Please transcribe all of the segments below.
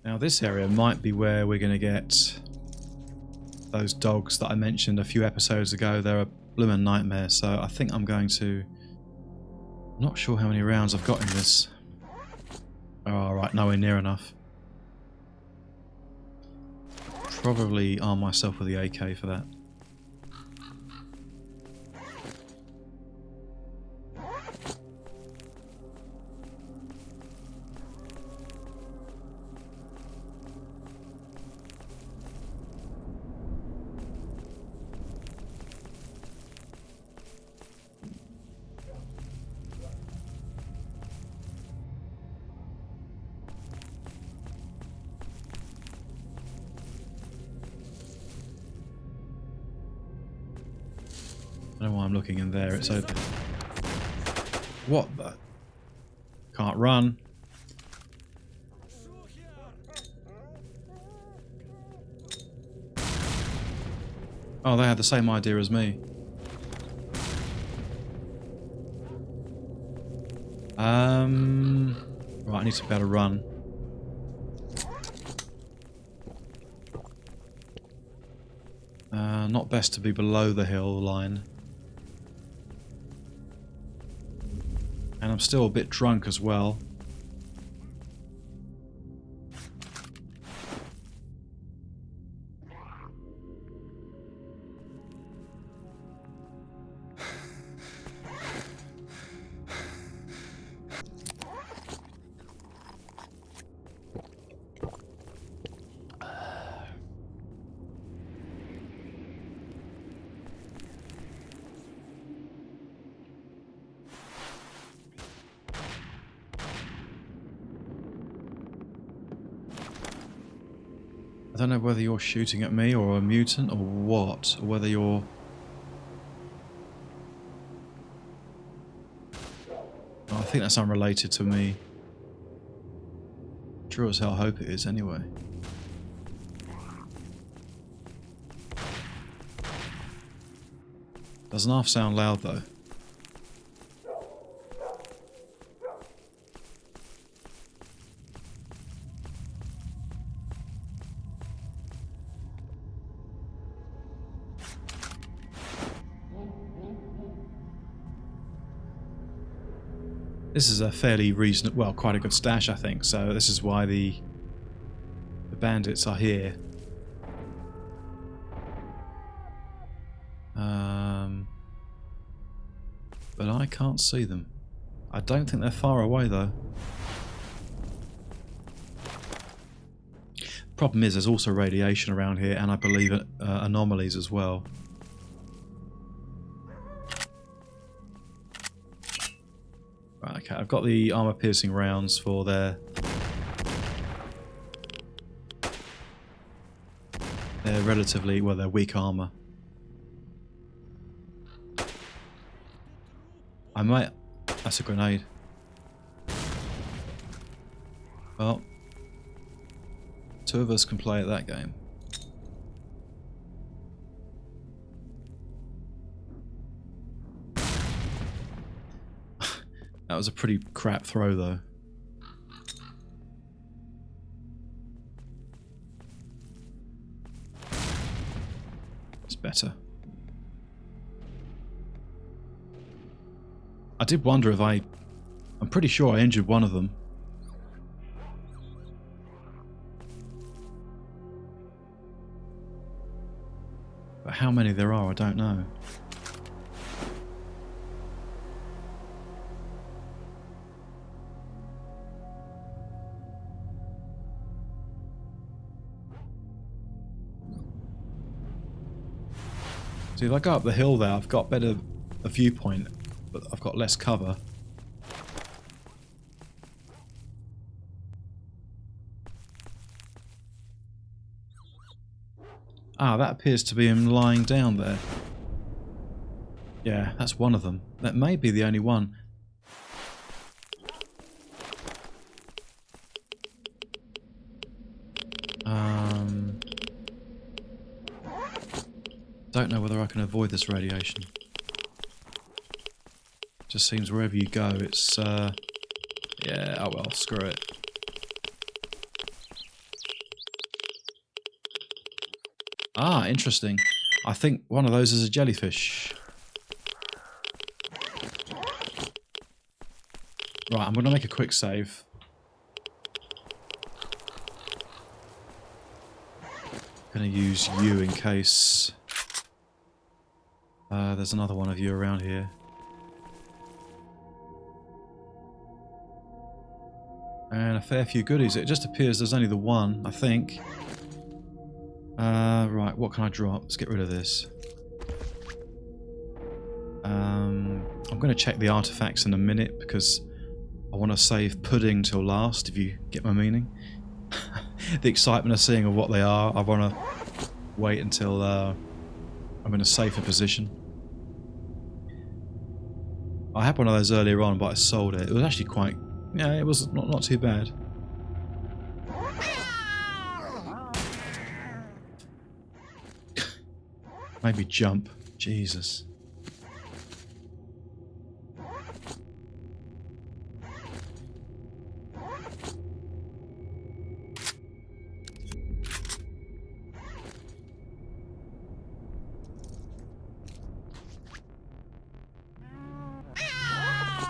Now this area might be where we're going to get those dogs that I mentioned a few episodes ago. They're a bloomin' nightmare, so I think I'm going to... I'm not sure how many rounds I've got in this. Oh, right, nowhere near enough. Probably arm myself with the AK for that. I don't know why I'm looking in there, it's open. What the? Can't run. Oh, they had the same idea as me. Right, I need to be able to run. Not best to be below the hill line. And I'm still a bit drunk as well. I don't know whether you're shooting at me or a mutant or what, or whether you're... Oh, I think that's unrelated to me. Sure as hell hope it is anyway. Doesn't half sound loud though. This is a fairly reasonable, well, quite a good stash, I think. So this is why the bandits are here. But I can't see them. I don't think they're far away though. Problem is, there's also radiation around here, and I believe anomalies as well. Right, okay, I've got the armor-piercing rounds for their relatively, well, they're weak armor. I might... That's a grenade. Well, two of us can play at that game. That was a pretty crap throw, though. It's better. I did wonder if I'm pretty sure I injured one of them. But how many there are, I don't know. See, if I go up the hill there, I've got a viewpoint, but I've got less cover. Ah, that appears to be him lying down there. Yeah, that's one of them. That may be the only one. Don't know whether I can avoid this radiation. Just seems wherever you go, it's yeah, oh well, screw it. Ah, interesting. I think one of those is a jellyfish. Right, I'm going to make a quick save. I'm going to use you in case there's another one of you around here. And a fair few goodies. It just appears there's only the one, I think. Right, what can I drop? Let's get rid of this. I'm going to check the artifacts in a minute because I want to save pudding till last, if you get my meaning. The excitement of seeing what they are, I want to wait until I'm in a safer position. I had one of those earlier on, but I sold it. It was actually quite... yeah, it was not too bad. Maybe jump. Jesus.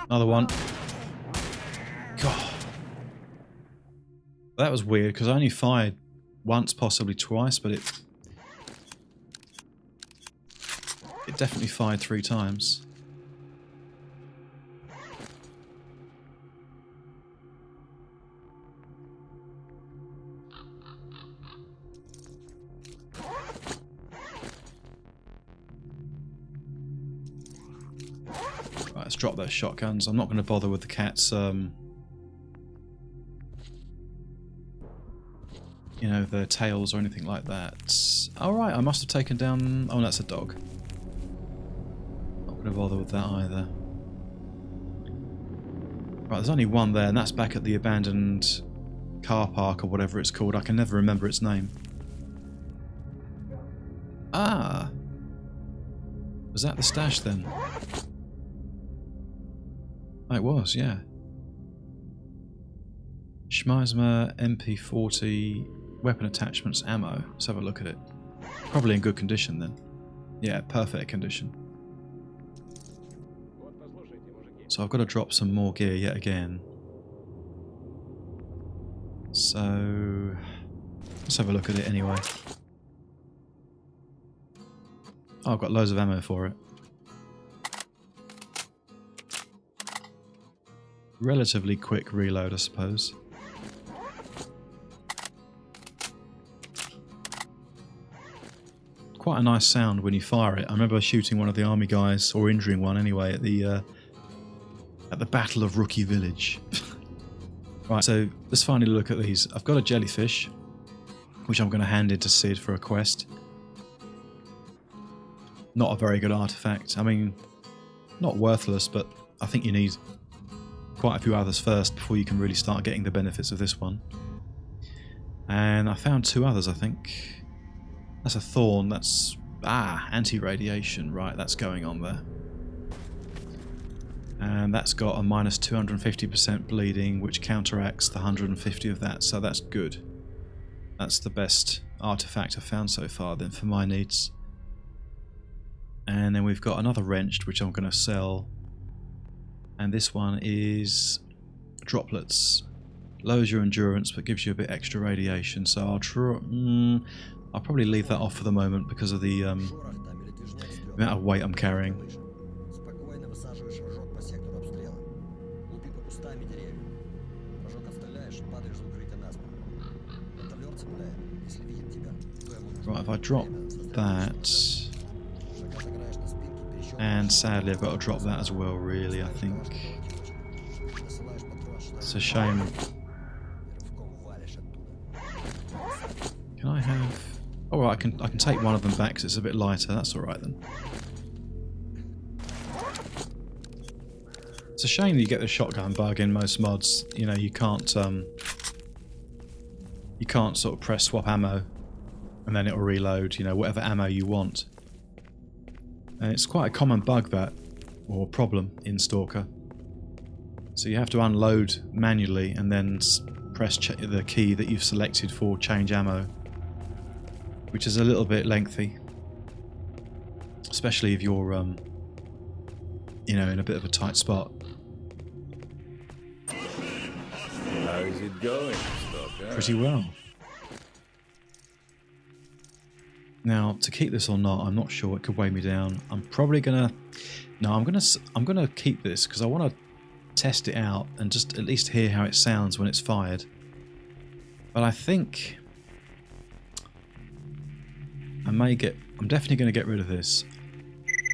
Another one. God. That was weird because I only fired once, possibly twice, but it definitely fired 3 times. Right, let's drop those shotguns. I'm not going to bother with the cat's, you know, their tails or anything like that. Alright, I must have taken down... oh, that's a dog. Not going to bother with that either. Right, there's only one there, and that's back at the abandoned car park or whatever it's called. I can never remember its name. Ah! Was that the stash then? Oh, it was, yeah. Schmeismer MP40 weapon attachments ammo. Let's have a look at it. Probably in good condition then. Yeah, perfect condition. So I've got to drop some more gear yet again. So let's have a look at it anyway. Oh, I've got loads of ammo for it. Relatively quick reload, I suppose. Quite a nice sound when you fire it. I remember shooting one of the army guys, or injuring one anyway, at the Battle of Rookie Village. Right, so let's finally look at these. I've got a jellyfish, which I'm going to hand in to Sid for a quest. Not a very good artifact. I mean, not worthless, but I think you need quite a few others first before you can really start getting the benefits of this one. And I found 2 others, I think. That's a thorn, that's... ah, anti-radiation, right, that's going on there. And that's got a minus 250% bleeding, which counteracts the 150 of that, so that's good. That's the best artifact I've found so far then for my needs. And then we've got another wrench, which I'm going to sell. And this one is droplets. Lowers your endurance, but gives you a bit extra radiation. So I'll probably leave that off for the moment because of the amount of weight I'm carrying. Right, if I drop that... and sadly I've got to drop that as well, really, I think. It's a shame. Can I have... oh, right, I can take one of them back because it's a bit lighter. That's alright then. It's a shame that you get the shotgun bug in most mods. You know, you can't sort of press swap ammo and then it'll reload, you know, whatever ammo you want. And it's quite a common bug, that, or problem in S.T.A.L.K.E.R. So you have to unload manually and then press the key that you've selected for change ammo. which is a little bit lengthy, especially if you're, you know, in a bit of a tight spot. How is it going, S.T.A.L.K.E.R? Pretty well. Now, to keep this or not, I'm not sure. It could weigh me down. I'm probably gonna. No, I'm gonna keep this because I want to test it out and just at least hear how it sounds when it's fired. But I think I'm definitely going to get rid of this.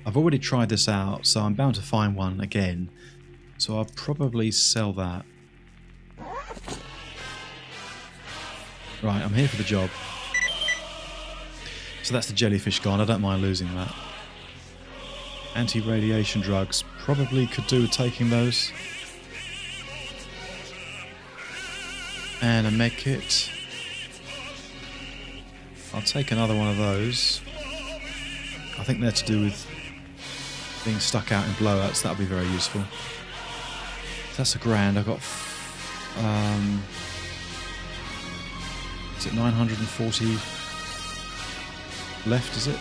I've already tried this out, so I'm bound to find one again. So I'll probably sell that. Right, I'm here for the job. So that's the jellyfish gone. I don't mind losing that. Anti-radiation drugs. Probably could do with taking those. And a med kit. I'll take another one of those. I think they're to do with being stuck out in blowouts. That'll be very useful. That's $1,000. I've got... is it 940 left, is it?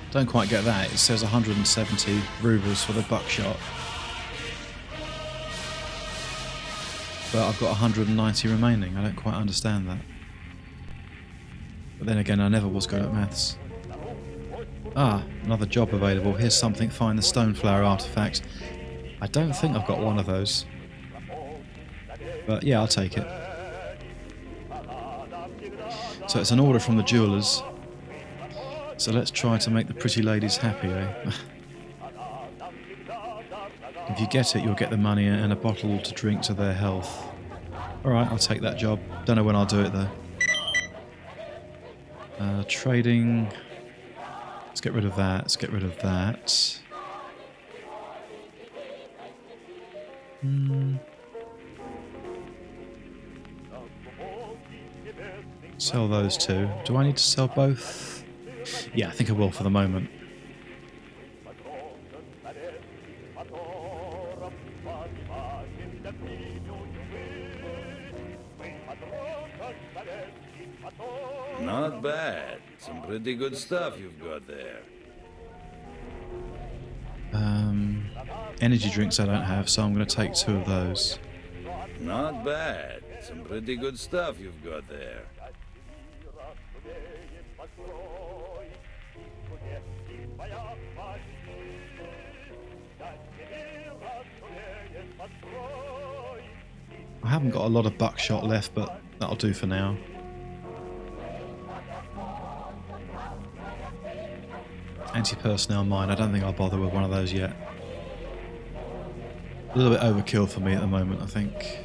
Don't quite get that. It says 170 rubles for the buckshot. But I've got 190 remaining. I don't quite understand that. But then again, I never was good at maths. Ah, another job available. Here's something. Find the Stoneflower artifact. I don't think I've got one of those. But yeah, I'll take it. So it's an order from the jewelers. So let's try to make the pretty ladies happy, eh? If you get it, you'll get the money and a bottle to drink to their health. Alright, I'll take that job. Don't know when I'll do it, though. Trading. Let's get rid of that. Let's get rid of that. Sell those two. Do I need to sell both? Yeah, I think I will for the moment. Not bad. Some pretty good stuff you've got there. Energy drinks I don't have, so I'm going to take 2 of those. Not bad. Some pretty good stuff you've got there. I haven't got a lot of buckshot left, but that'll do for now. Anti-personnel mine, I don't think I'll bother with one of those yet. A little bit overkill for me at the moment, I think.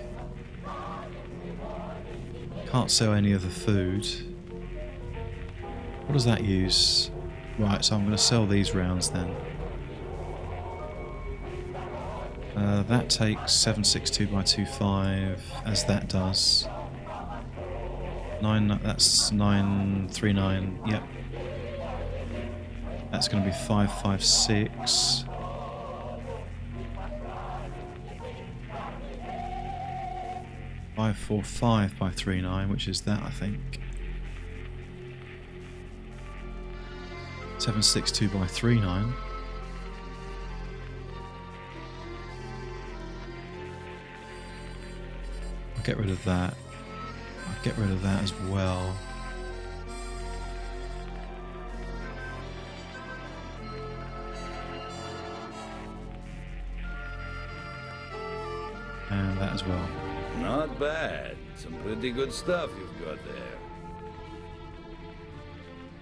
Can't sell any of the food. What does that use? Right, so I'm going to sell these rounds then. That takes 762x25, as that does. That's 939. Yep. That's going to be 556. .545 by 39, which is that, I think. 762 by 39. I'll get rid of that. I'll get rid of that as well. And that as well. Not bad. Some pretty good stuff you've got there.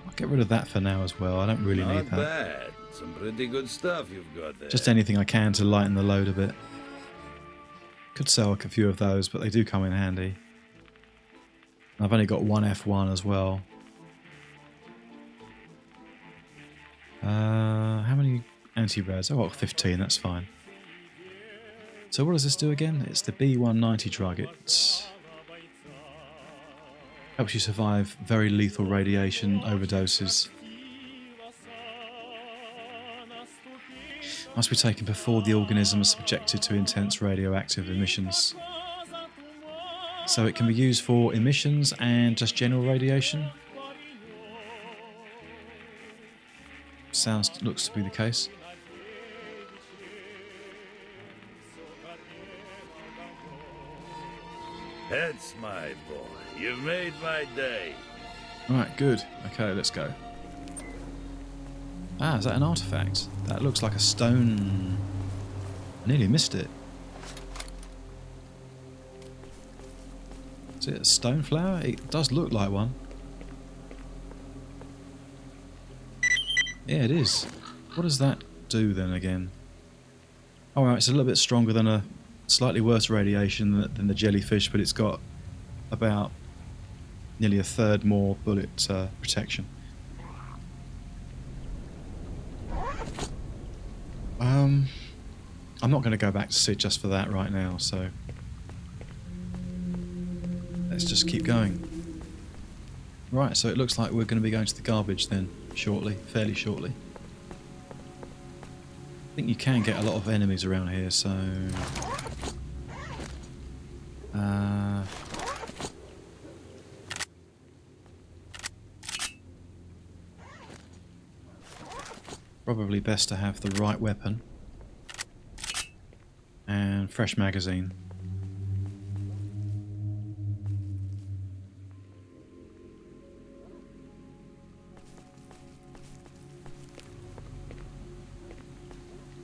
I'll get rid of that for now as well. I don't really need that. Not bad. Some pretty good stuff you've got there. Just anything I can to lighten the load a bit. Could sell a few of those, but they do come in handy. I've only got one F1 as well. How many anti-rads? I've got 15, that's fine. So what does this do again? It's the B190 drug. It helps you survive very lethal radiation overdoses. Must be taken before the organism is subjected to intense radioactive emissions. So it can be used for emissions and just general radiation. Looks to be the case. That's my boy. You've made my day. Right, good. Okay, let's go. Ah, is that an artifact? That looks like a stone. I nearly missed it. Is it a stone flower? It does look like one. Yeah, it is. What does that do then again? Oh, right, it's a little bit stronger than a slightly worse radiation than the jellyfish, but it's got about nearly a third more bullet protection. I'm not going to go back to Sid just for that right now, so let's just keep going. Right, so it looks like we're going to be going to the garbage then, shortly, fairly shortly. I think you can get a lot of enemies around here, so... probably best to have the right weapon. And fresh magazine.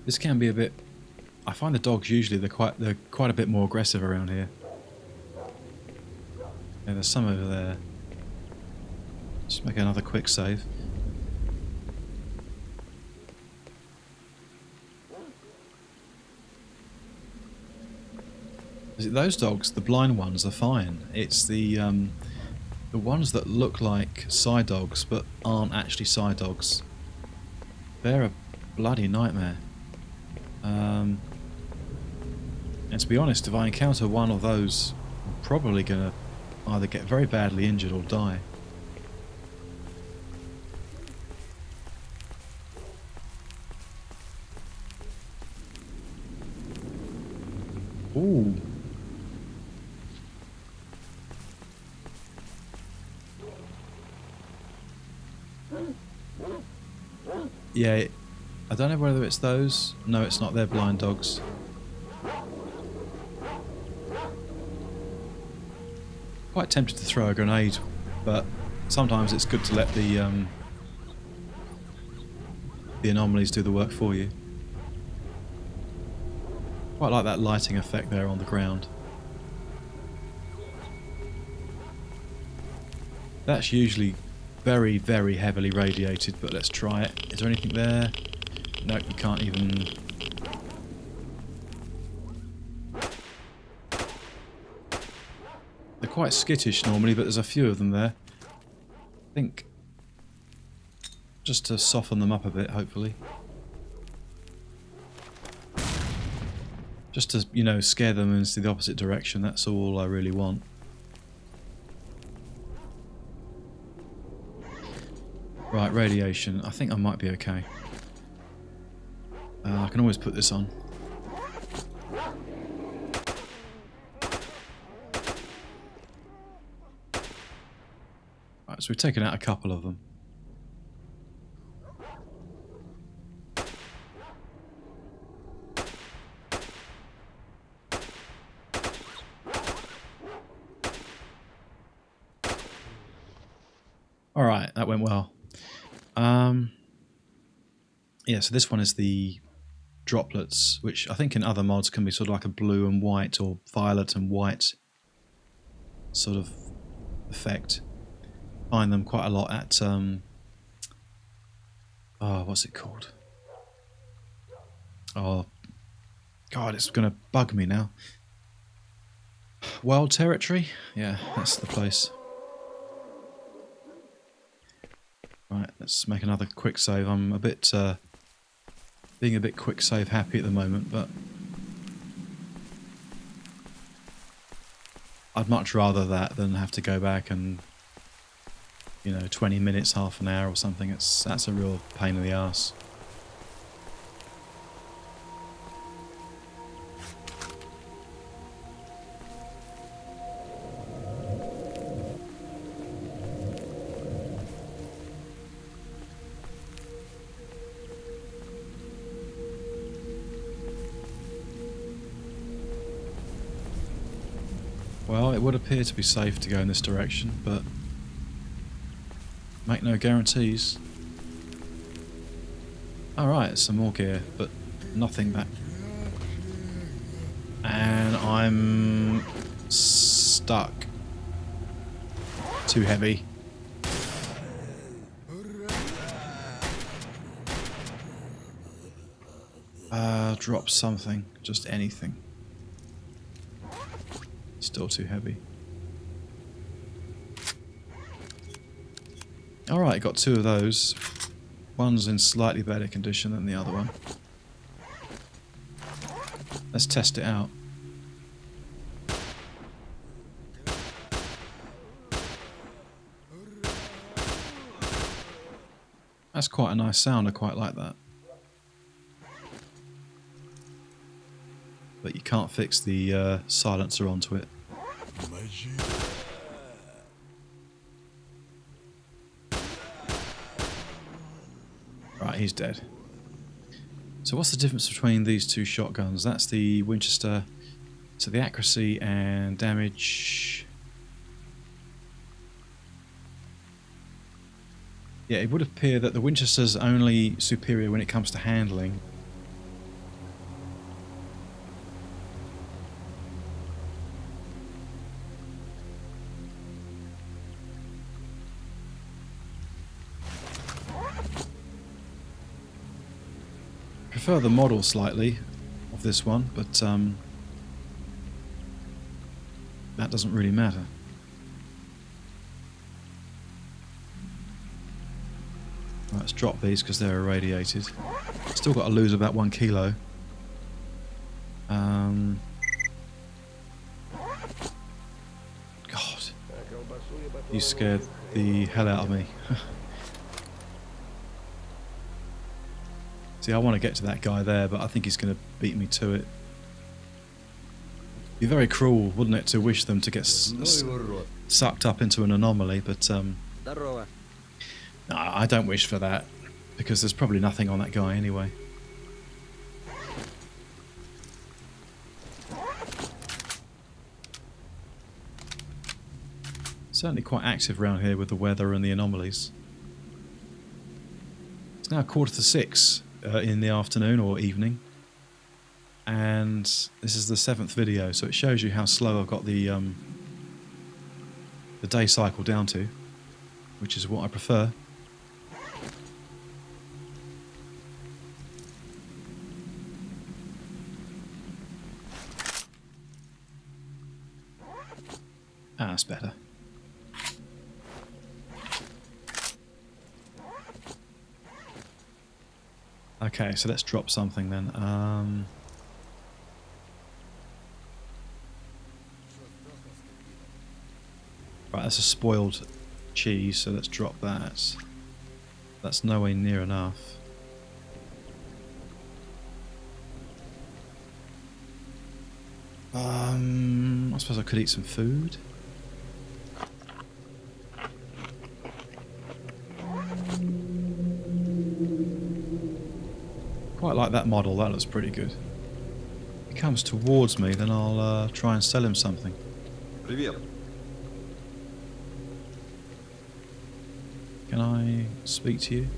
This can be a bit... I find the dogs usually they're quite a bit more aggressive around here. Yeah, there's some over there. Just make another quick save. Those dogs, the blind ones, are fine. It's the ones that look like side dogs but aren't actually side dogs. They're a bloody nightmare. And to be honest, if I encounter one of those, I'm probably going to either get very badly injured or die. Ooh. Yeah, I don't know whether it's those. No, it's not. They're blind dogs. Quite tempted to throw a grenade, but sometimes it's good to let the anomalies do the work for you. Quite like that lighting effect there on the ground. That's usually very, very heavily radiated, but let's try it. Is there anything there? Nope, you can't even... They're quite skittish normally, but there's a few of them there. I think just to soften them up a bit, hopefully. Just to, you know, scare them into the opposite direction. That's all I really want. Right, radiation. I think I might be okay. I can always put this on. Right, so we've taken out a couple of them. Alright, that went well. Yeah, so this one is the droplets, which I think in other mods can be sort of like a blue and white or violet and white sort of effect. Find them quite a lot at oh, what's it called? Oh god, it's gonna bug me now. Wild Territory? Yeah, that's the place. Right, let's make another quick save. I'm a bit being a bit quick save happy at the moment, but I'd much rather that than have to go back and, you know, 20 minutes, half an hour or something. That's a real pain in the arse. Well, it would appear to be safe to go in this direction, but make no guarantees. Alright, some more gear, but nothing back. And I'm stuck. Too heavy. Drop something, just anything. Still too heavy. Alright, got two of those. One's in slightly better condition than the other one. Let's test it out. That's quite a nice sound, I quite like that. But you can't fix the silencer onto it. Right, he's dead. So what's the difference between these two shotguns? That's the Winchester. So the accuracy and damage. Yeah, it would appear that the Winchester's only superior when it comes to handling. I prefer the model slightly of this one, but that doesn't really matter. Right, let's drop these because they're irradiated. Still got to lose about 1 kilo. God. You scared the hell out of me. See, I want to get to that guy there, but I think he's going to beat me to it. It'd be very cruel, wouldn't it, to wish them to get sucked up into an anomaly, but no, I don't wish for that, because there's probably nothing on that guy anyway. Certainly quite active around here with the weather and the anomalies. It's now 5:45 in the afternoon or evening, and this is the 7th video, so it shows you how slow I've got the day cycle down to, which is what I prefer. Ah, that's better. Okay, so let's drop something then. Right, that's a spoiled cheese, so let's drop that. That's nowhere near enough. I suppose I could eat some food. Quite like that model, that looks pretty good. If he comes towards me, then I'll try and sell him something. Привет. Can I speak to you?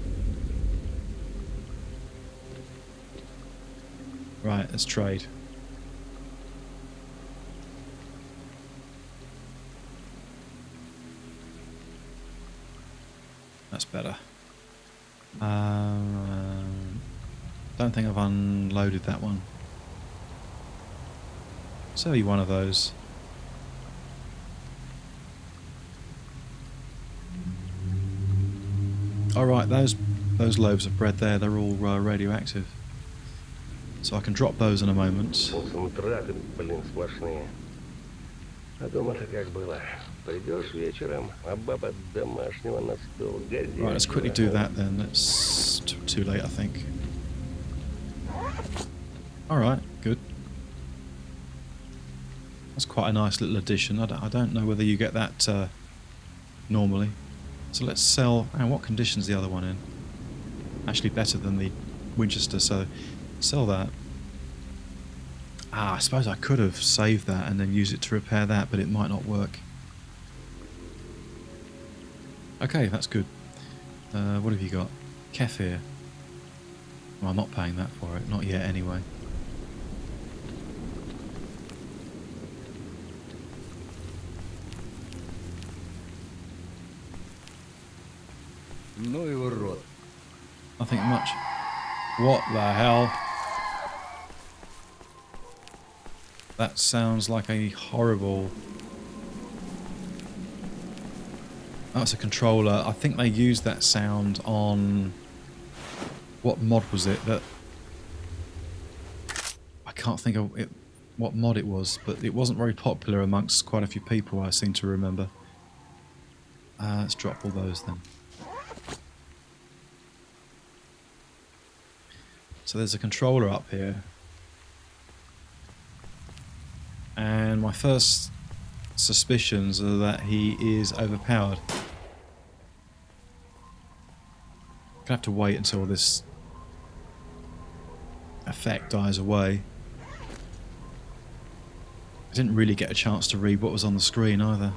Right, let's trade. That's better. Don't think I've unloaded that one. Sell you one of those. Alright, those loaves of bread there, they're all radioactive. So I can drop those in a moment. А дома-то как было? Придешь вечером, а баба домашнего на стол Right, let's quickly do that then. It's too late, I think. Alright, good. That's quite a nice little addition. I don't know whether you get that normally. So let's sell... And what condition's the other one in? Actually better than the Winchester, so sell that. Ah, I suppose I could have saved that and then used it to repair that, but it might not work. Okay, that's good. What have you got? Kefir. Well, I'm not paying that for it. Not yet, anyway. Nothing much. What the hell? That sounds like a horrible... Oh, it's a controller. I think they used that sound on... What mod was it? That I can't think of it, what mod it was, but it wasn't very popular amongst quite a few people, I seem to remember. Let's drop all those then. So there's a controller up here. And my first suspicions are that he is overpowered. Gonna have to wait until this effect dies away. I didn't really get a chance to read what was on the screen either.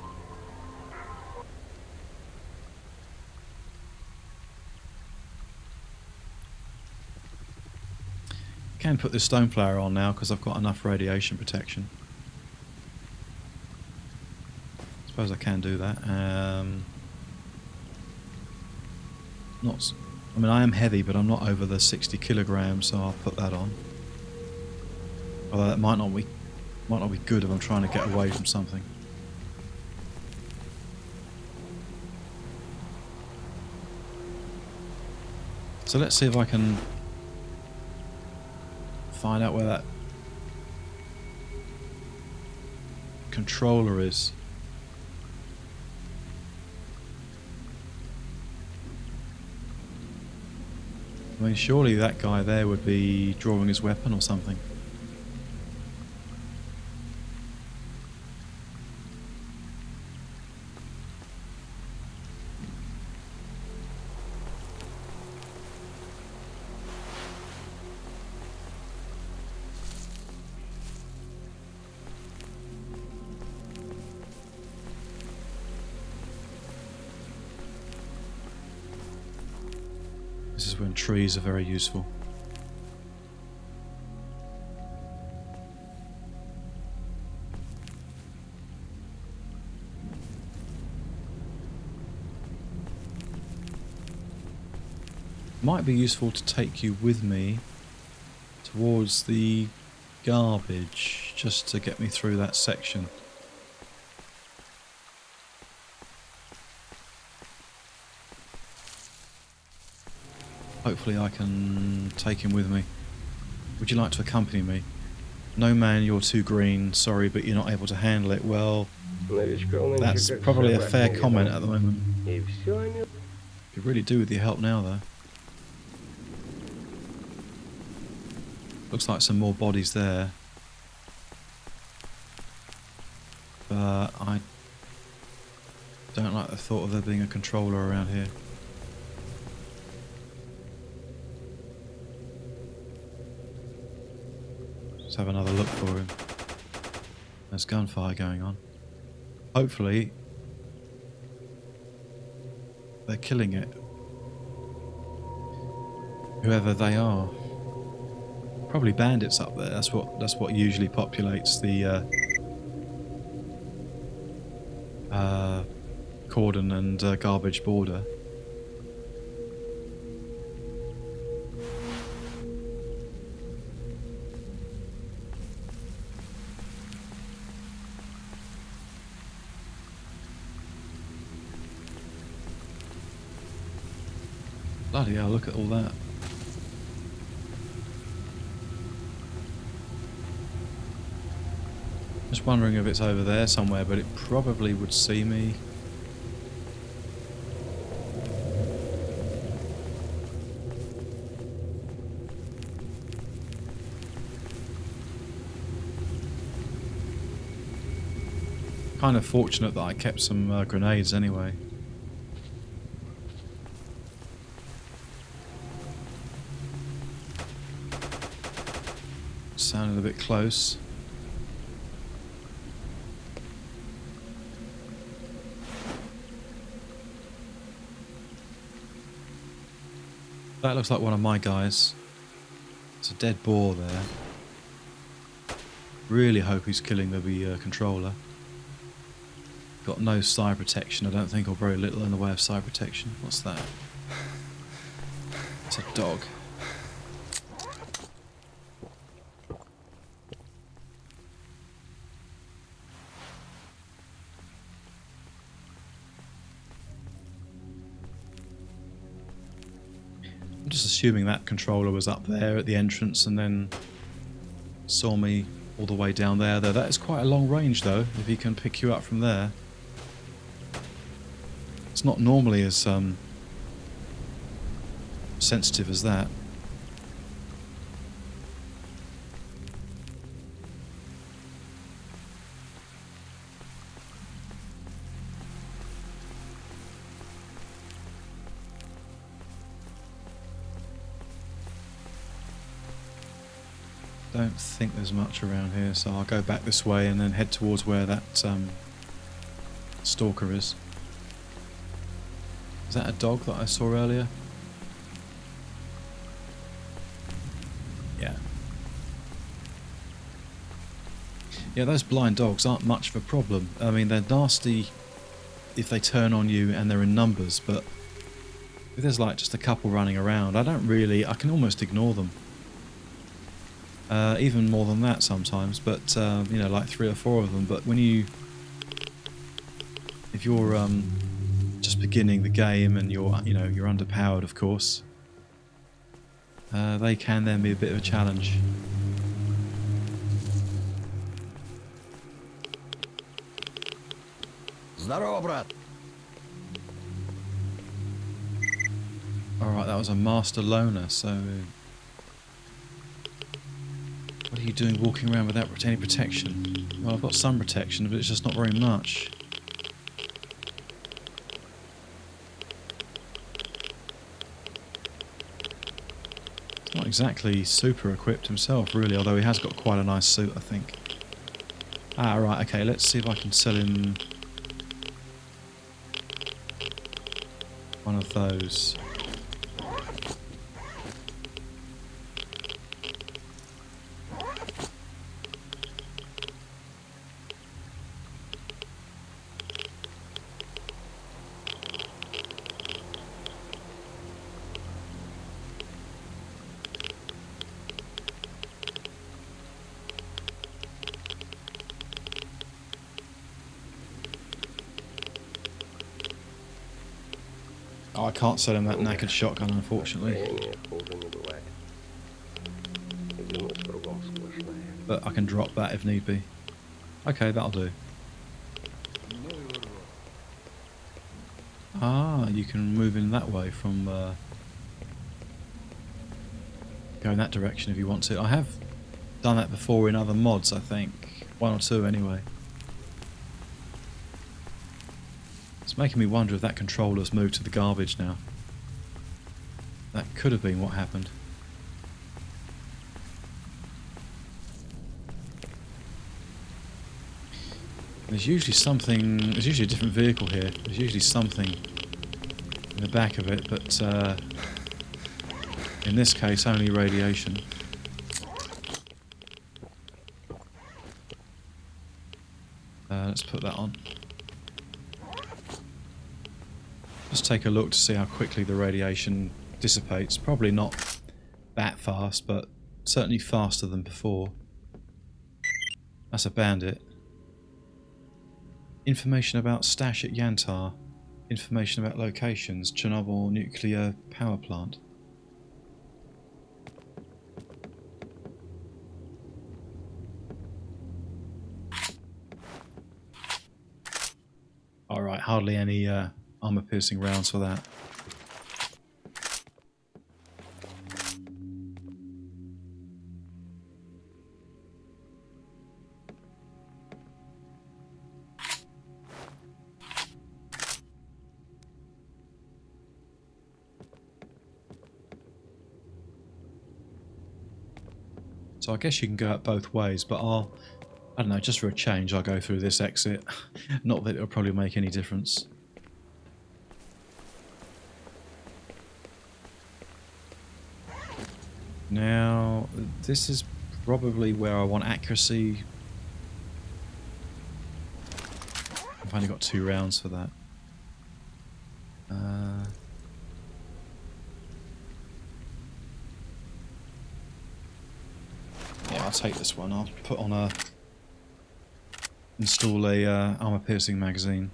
Can put this stone flower on now because I've got enough radiation protection. Suppose I can do that. Not. I mean, I am heavy, but I'm not over the 60 kilograms, so I'll put that on. Although that might not be good if I'm trying to get away from something. So let's see if I can find out where that controller is. I mean, surely that guy there would be drawing his weapon or something. This is when trees are very useful. Might be useful to take you with me towards the garbage just to get me through that section. Hopefully I can take him with me. Would you like to accompany me? No man, you're too green. Sorry, but you're not able to handle it. Well, that's probably a fair comment at the moment. Could really do with your help now, though. Looks like some more bodies there. But I don't like the thought of there being a controller around here. Let's have another look for him. There's gunfire going on. Hopefully they're killing it. Whoever they are. Probably bandits up there. That's what usually populates the cordon and garbage border. Bloody hell, look at all that. Just wondering if it's over there somewhere, but it probably would see me. Kind of fortunate that I kept some grenades anyway. Sounded a bit close. That looks like one of my guys. It's a dead boar there. Really hope he's killing the controller. Got no side protection, I don't think, or very little in the way of side protection. What's that? It's a dog. I'm just assuming that controller was up there at the entrance and then saw me all the way down there. That is quite a long range though, if he can pick you up from there. It's not normally as sensitive as that. Don't think there's much around here, so I'll go back this way and then head towards where that stalker is. Is that a dog that I saw earlier? Yeah. Yeah, those blind dogs aren't much of a problem. I mean, they're nasty if they turn on you and they're in numbers, but if there's like just a couple running around, I can almost ignore them. Even more than that sometimes, but you know, like 3 or 4 of them. But if you're just beginning the game and you're underpowered, of course, they can then be a bit of a challenge. Здорово, брат. Alright, that was a master loner, so... What are you doing walking around without any protection? Well, I've got some protection, but it's just not very much. Not exactly super equipped himself, really, although he has got quite a nice suit, I think. Ah, right, okay, let's see if I can sell him one of those. Oh, I can't sell him that knackered shotgun, unfortunately. But I can drop that if need be. Okay, that'll do. Ah, you can move in that way from... go in that direction if you want to. I have done that before in other mods, I think. 1 or 2 anyway. It's making me wonder if that controller's moved to the garbage now. That could have been what happened. There's usually a different vehicle here. There's usually something in the back of it, but in this case only radiation. Let's put that on. Just take a look to see how quickly the radiation dissipates. Probably not that fast, but certainly faster than before. That's a bandit. Information about stash at Yantar. Information about locations. Chernobyl nuclear power plant. hardly any armor-piercing rounds for that. So I guess you can go out both ways, but I don't know, just for a change, I'll go through this exit. Not that it'll probably make any difference. Now, this is probably where I want accuracy. I've only got 2 rounds for that. Yeah, I'll take this one. I'll put on install a armor-piercing magazine.